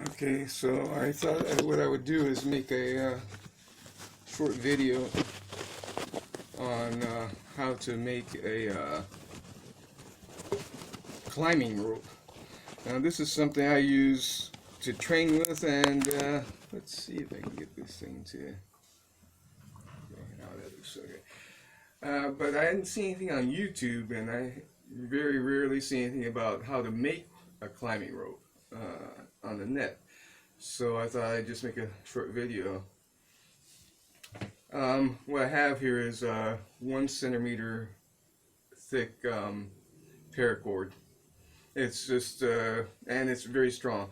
Okay, so I thought what I would do is make a short video on how to make a climbing rope. Now this is something I use to train with, and let's see if I can get this thing to. Okay, now that looks okay. But I didn't see anything on YouTube, and I very rarely see anything about how to make a climbing rope on the net. So I thought I'd just make a short video. What I have here is 1 centimeter thick paracord. It's just, and it's very strong.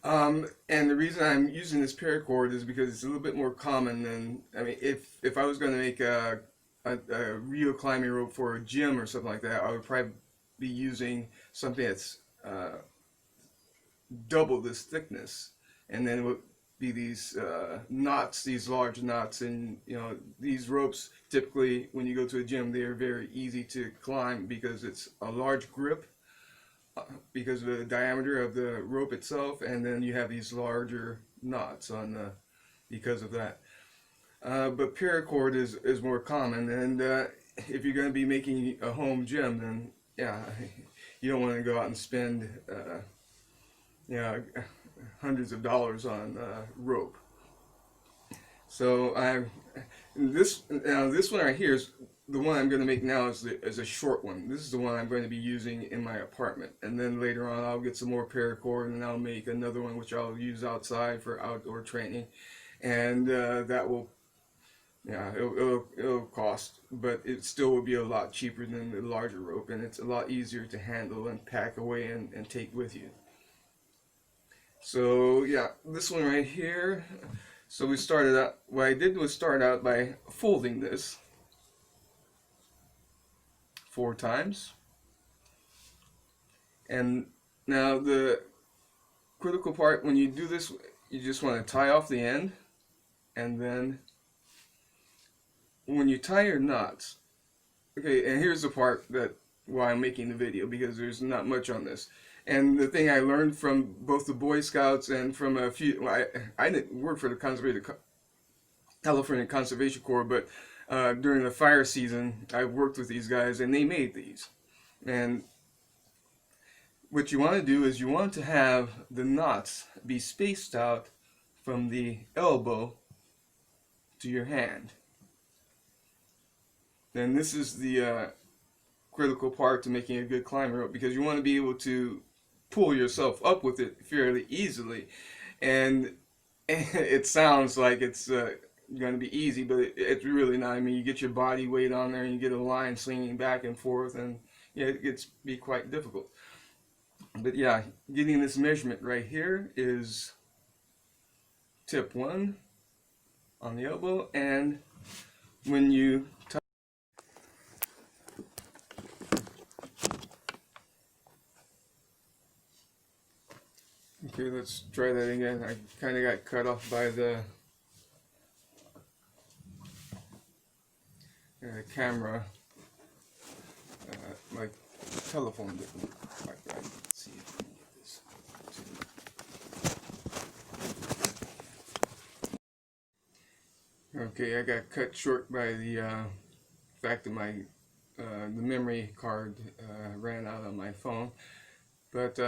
And the reason I'm using this paracord is because it's a little bit more common than, I mean, if I was going to make a real climbing rope for a gym or something like that, I would probably be using something that's double this thickness, and then it would be these knots, these large knots, and these ropes typically when you go to a gym they are very easy to climb because it's a large grip because of the diameter of the rope itself, and then you have these larger knots on the because of that. But paracord is more common, and if you're going to be making a home gym, then yeah, you don't want to go out and spend hundreds of dollars on rope. So this one right here is the one I'm going to make now is a short one. This is the one I'm going to be using in my apartment, and then later on I'll get some more paracord and I'll make another one which I'll use outside for outdoor training, and that will it'll cost, but it still will be a lot cheaper than the larger rope, and it's a lot easier to handle and pack away and take with you. So yeah, this one right here. So we started out, what I did was start out by folding this 4 times. And now the critical part, when you do this, you just want to tie off the end, and then when you tie your knots, okay, and here's the part that why I'm making the video, because there's not much on this. And the thing I learned from both the Boy Scouts and from a few, well, I didn't work for the California Conservation Corps, but during the fire season, I worked with these guys, and they made these. And what you want to do is you want to have the knots be spaced out from the elbow to your hand. Then this is the critical part to making a good climber rope, because you want to be able to pull yourself up with it fairly easily. And it sounds like it's going to be easy, but it's really not. I mean, you get your body weight on there and you get a line swinging back and forth, and yeah, it gets be quite difficult. But yeah, getting this measurement right here is tip 1 on the elbow, and when you okay, let's try that again. I kind of got cut off by the camera. My telephone didn't quite right. Let's see if we can get this to... Okay, I got cut short by the fact that my the memory card ran out on my phone. But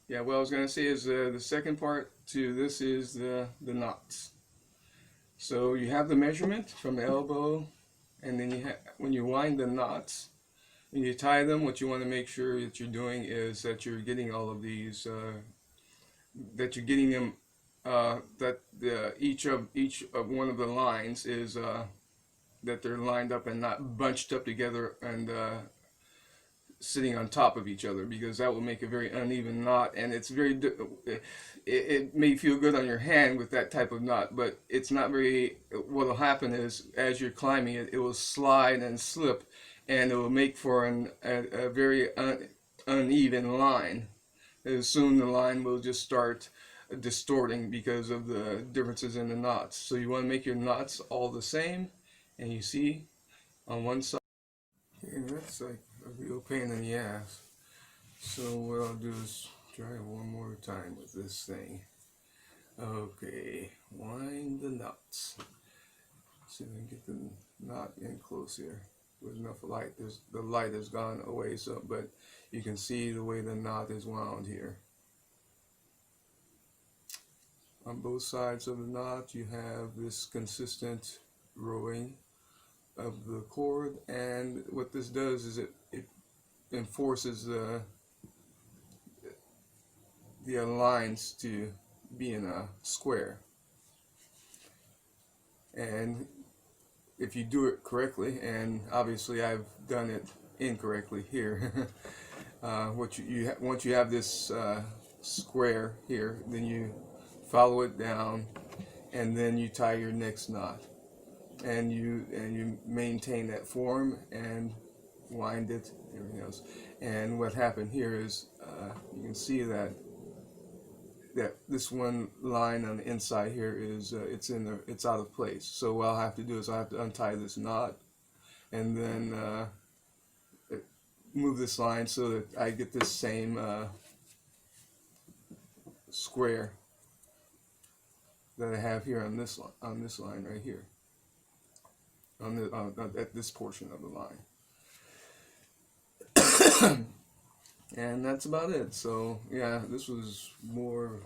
yeah, what I was going to say is the second part to this is the knots. So you have the measurement from the elbow, and then when you wind the knots, when you tie them, what you want to make sure that you're doing is that you're getting all of these, that you're getting them, that each of one of the lines is that they're lined up and not bunched up together and sitting on top of each other, because that will make a very uneven knot, and it's very it may feel good on your hand with that type of knot, but it's not very. What will happen is as you're climbing it, it will slide and slip, and it will make for a very uneven line. And soon the line will just start distorting because of the differences in the knots. So you want to make your knots all the same, and you see on one side. Okay, that's like a real pain in the ass. So what I'll do is try one more time with this thing. Okay, wind the nuts. See if I can get the knot in close here with enough light. The light has gone away, so but you can see the way the knot is wound here. On both sides of the knot, you have this consistent rowing of the cord, and what this does is it enforces the lines to be in a square. And if you do it correctly, and obviously I've done it incorrectly here, once you have this square here, then you follow it down, and then you tie your next knot, and you maintain that form and wind it, everything else. And what happened here is you can see that this one line on the inside here is it's out of place. So what I'll have to do is I have to untie this knot and then move this line so that I get this same square that I have here on this line right here, at this portion of the line. And that's about it. So yeah, this was more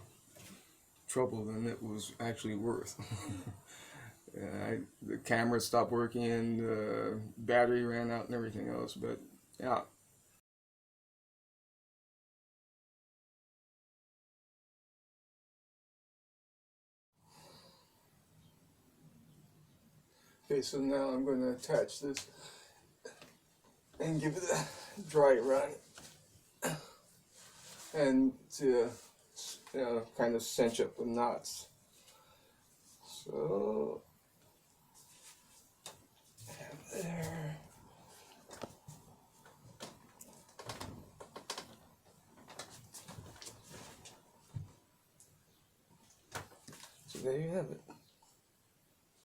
trouble than it was actually worth. The camera stopped working, the battery ran out and everything else, but yeah. Okay, so now I'm going to attach this and give it a dry run, and to kind of cinch up the knots. So there. So there you have it.